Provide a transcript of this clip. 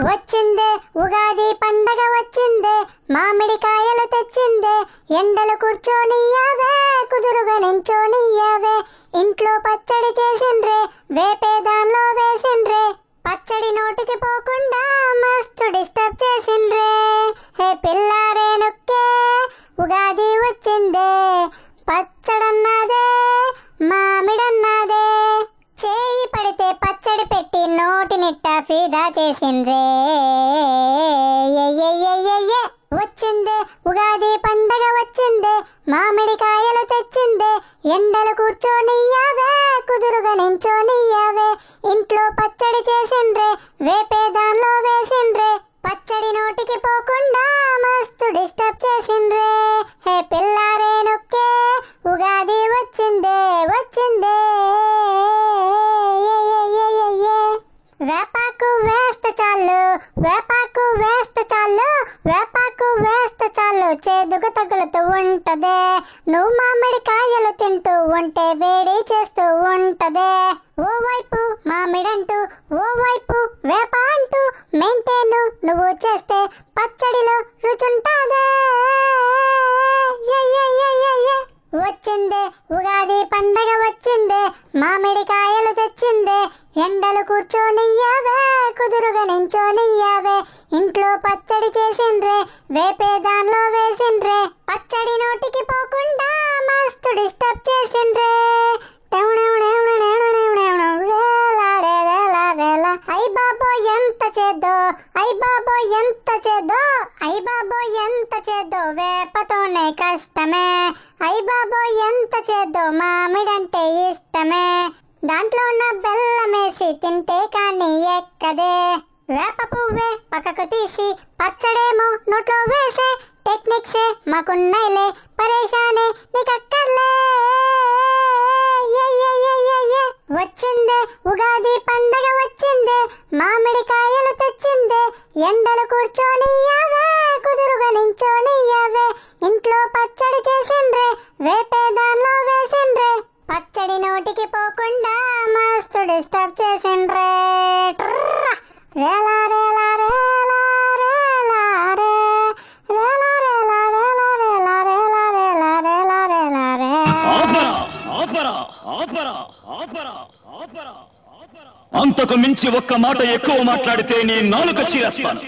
వచ్చిందే ఉగాది పండగ వచ్చిందే, మామిడికాయలు తెచ్చిందే, ఎండలు కూర్చోనియ్యావే, కుదురుగా నించోనియ్యావే. ఇంట్లో పచ్చడి చేసిండ్రే, వేపే దానిలో వేసిండ్రే, పచ్చడి నోటికి పోకుండా మస్తు డిస్టర్బ్ చేసిండ్రే. హే పిల్లారే నొక్కే ఉగాది వచ్చిందే, పచ్చడన్నాదే మామిడన్నాదే, చేయి పడితే పచ్చడి పెట్టి నోటి నిట్ట ఫీదా చేసిండ్రే. వచ్చిందే ఉగాది పండగ వచ్చిందే, మామిడికాయలు తెచ్చిందే, ఎండలు కూర్చోనియ్యావే, కుదురుగా నించోనియ్యావే. ఇంట్లో పచ్చడి చేసిండ్రే, వేపే దానిలో వేసిండ్రే, పచ్చడి నోటికి పోకుండా మస్తు డిస్టర్బ్ చేసిండ్రే. హే పిల్లారే నొక్కే ఉగాది వచ్చిందే వచ్చిందే. వేపాకు వేస్తే చాలు, వేపాకు వేస్తే చాలు, వేపాకు వేస్తే చాలు, చేదుకు తగులుతూ ఉంటదే. నువ్వు మామిడికాయలు తింటూ ఉంటే వేడి చేస్తూ ఉంటదే. ఓవైపు మామిడంటూ ఓవైపు వేప అంటూ మెయింటైన్ నువ్వు చేస్తే పచ్చడిలో రుచుంటాదే. వచ్చిందే ఉగాది పండగ వచ్చిందే, మామిడికాయలు తెచ్చిందే, ఎండలు కూర్చోనియ్యావే, కుదురుగా నించోనియ్యావే. ఇంట్లో పచ్చడి చేసిండ్రే, వేపే దానిలో వేసిండ్రే, పచ్చడి నోటికి పోకుండా మస్తు డిస్టర్బ్ చేసిండ్రే. అయ్ బాబో ఎంత చేద్దో, అయ్ బాబో ఎంత చేద్దో, అయ్ బాబో ఎంత చేద్దో, వేపతోనే కష్టమే. అయ్ బాబో ఎంత చేద్దో, మామిడంటే ఇష్టమే. దాంట్లో ఉన్న బెల్లమేసి తింటే కానీ ఎక్కదే. వేప పువ్వే పక్కకు తీసి పచ్చడేమో నోట్లో వేసే టెక్నిక్సే మాకున్నాయిలే, పరేషానే నీకక్కర్లే. వచ్చిందే ఉగాది పండగ వచ్చిందే, మామిడికాయలు తెచ్చిందే, ఎండలు కూర్చోనియ్యావే, కుదురుగా నించోనియ్యావే. ఇంట్లో పచ్చడి చేసిండ్రే, వేపే దానిలో వేసిండ్రే, పచ్చడి నోటికి పోకుండా మస్తు డిస్టర్బ్ చేసిండ్రే. రేలా రేలా రేలా రేలా రే, రేలా రేలా రేలా రేలా రేలా రేలా రేలా రేలా రే. అంతకు మించి ఒక్క మాట ఎక్కువ మాట్లాడితే నీ నాలుక చీరేస్తాను.